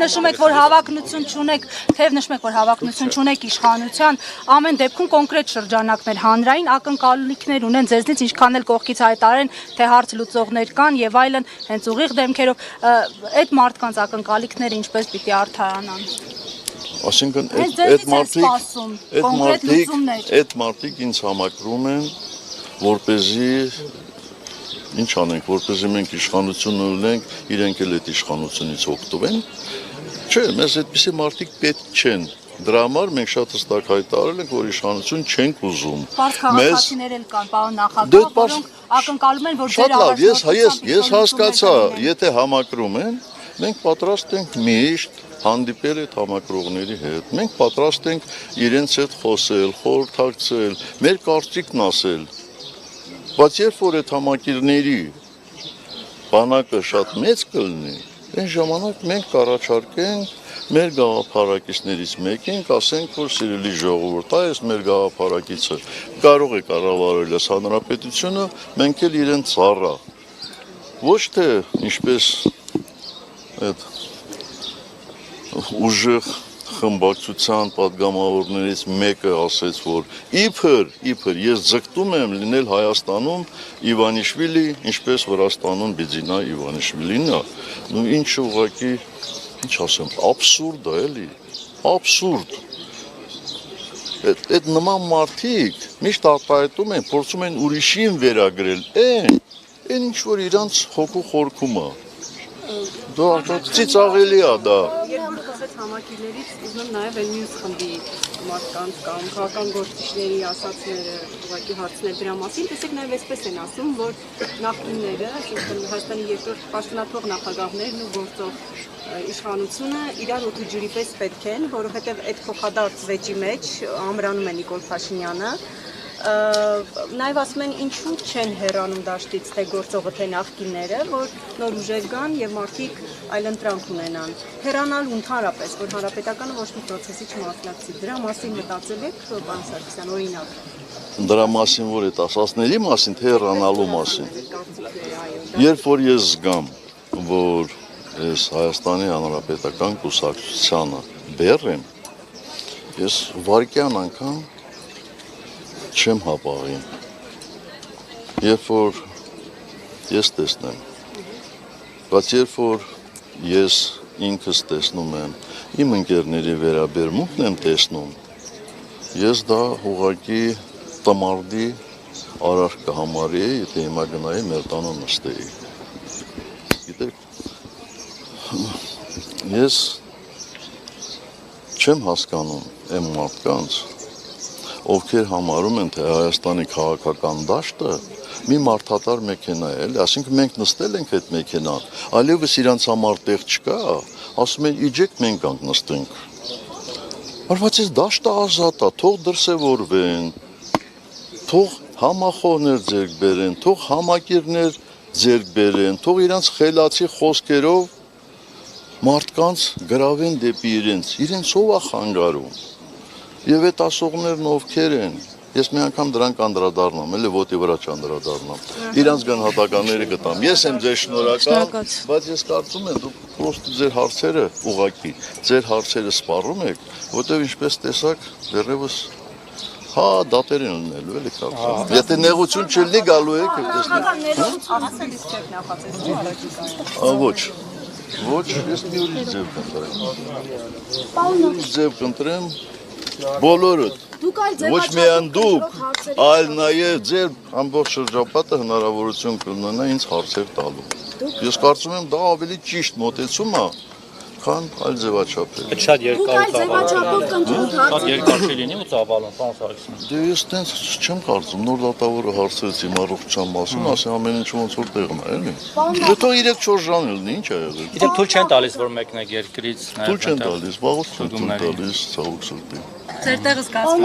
նշում եք, որ հավակնություն չունեք, թեև նշում եք, որ հավակնություն չունեք իշխանության, ամեն դեպքում կոնկրետ շրջանակներ հանրային ակնկալիքներ ունեն ձեզնից, ինչքան էլ կողքից հայտարարեն, թե հարց լուծողներ կան եւ այլն, հենց ուղիղ դեմքերով, այդ մարդկանց ակնկալիքները ինչպես պիտի արդարանան։ Այսինքն այդ մարդիկ ինձ համակրում են, որպեսզի ինչ անենք, որպեսզի մենք իշխանություն ունենք, իրենք էլ այդ իշխանությունից օգտվեն։ Չէ, մեզ այդպիսի մարդիկ պետք չեն։ Դրա համար մենք շատ հստակ հայտարարել ենք, որ իշխանություն չենք ուզում։ Պարզ քաղաքացիներ էլ կան, պարոն նախագահ, որոնք ակնկալում են, որ շատ լավ, ես հասկացա, եթե համակրում են, մենք պատրաստ ենք միշտ հանդիպել այդ համակրողների հետ, մենք պատրաստ ենք իրենց հետ խոսել, խորհրդակցել, մեր կարծիքն ասել, բայց երբ որ այդ համակիրների բանակը շատ մեծ կլինի, այն ժամանակ մենք կառաջարկենք մեր գաղափարակիցներից մեկին, ասենք, որ սիրելի ժողովուրդ, այս մեր գաղափարակիցը կարող է կառավարել այս հանրապետությունը, մենք էլ իրեն ծառա, ոչ թե ինչպես այդ ուժեղ խմբակցության պատգամավորներից մեկը ասեց, որ իբր ես ձգտում եմ լինել Հայաստանում Իվանիշվիլի, ինչպես Վրաստանում Բիձինա Իվանիշվիլին է, ու ինչ ուղղակի, ինչ ասեմ, աբսուրդ է, էլի, աբսուրդ։ Այդ նման մարդիկ միշտ արտահայտում են, փորձում են ուրիշին վերագրել, այն ինչ որ իրանց հոգու խորքում է։ Դա ծիծաղելի է դա։ Երբ խոսեց համակիրներից, ուզում եմ նաև այլ մյուս խմբի մարդկանց կամ քաղաքական գործիչների ասածները ուղղակի հարցնել դրա մասին, տեսեք նաև այսպես են ասում, որ նախկինները, այսինքն Հայաստանի երկրորդ պաշտոնաթող նախագահներն ու գործող իշխանությունը իրար օդի ջրի պես պետք են, որովհետև այդ փոխադարձ վեճի մեջ ամրանում է Նիկոլ Փաշինյանը։ Նաև ասում են ինչու չեն հեռանում դաշտից թե գործողը թե նախկինները, որ նոր ուժեր գան եւ մարդիկ այլընտրանք ունենան։ Հեռանալու ընդհանրապես, որ հանրապետականը ոչ մի process-ի չմասնակցի։ Դրա մասին մտածել եք, պարոն Սարգսյան, օրինակ։ Դրա մասին, որ այդ ասածների մասին, թե հեռանալու մասին։ Երբ որ ես զգամ, որ ես Հայաստանի Հանրապետական կուսակցությանը բեռ եմ, ես վարկյան անգամ չեմ հապաղին, երբ որ ես տեսնեմ, բայց երբ որ ես ինքս տեսնում եմ, իմ ընկերների վերաբերմունքն եմ տեսնում, ես դա ուղղակի տմարդի արարք կհամարեի, եթե հիմա գնայի մեր տանը նստեի։ Գիտեք, ես չեմ հասկանում այն մարդկանց, ովքեր համարում են, թե Հայաստանի քաղաքական դաշտը մի մարդատար մեքենա է, այսինքն մենք նստել ենք այդ մեքենան, այլևս իրանց համար տեղ չկա, ասում են իջեք մենք անք նստենք։ Բայց այս դաշտը ազատ է, թող դրսևորվեն, թող համախոհներ ձեռք բերեն, թող համակիրներ ձեռք բերեն, թող իրանց խելացի խոսքերով մարդկանց գրավեն դեպի իրենց ով է խանգարում։ Եվ այդ ասողներն ովքեր են, ես մի անգամ դրանք անդրադառնամ, էլի ոտի վրա չանդրադառնամ, իրանց գնահատականները գտամ, ես եմ ձեզ շնորհակալ, բայց ես կարծում եմ, դուք պրոստը ձեր հարցերը ուղղակի, ձեր հարցերը սպառում եք, որտեղ ինչպես տեսակ, դեռևս, հա, դատեր են լինելու, էլի կարծում, եթե նեղություն չլինի գալու եք, ոչ, ես մի ուրիշ ձև կընտրեմ, բոլորդ, ոչ միայն դուք, այլ նաև ձեր ամբողջ շրջապատը հնարավորություն կունենա ինձ հարցեր տալու։ Ես կարծում եմ դա ավելի ճիշտ մոտեցում է, քան այլ ձևաչափեր։ Շատ երկար չի լինի ու ծավալուն, պարոն Սարգսյան։ Դե ես տենց չեմ կարծում, նոր դատավորը հարցրեց իմ առողջության մասին, ասի ամեն ինչ ոնց որ տեղն է, էլի։ Դե թող 3-4 ժամ լինի, ինչ է եղել։ Իդեպ թույլ չեն տալիս, որ մեկնեք երկրից։ Թույլ չեն տալիս, վաղուց չեն տալիս, ցավոք սրտի։ Ձեր տեղը զգացվում է։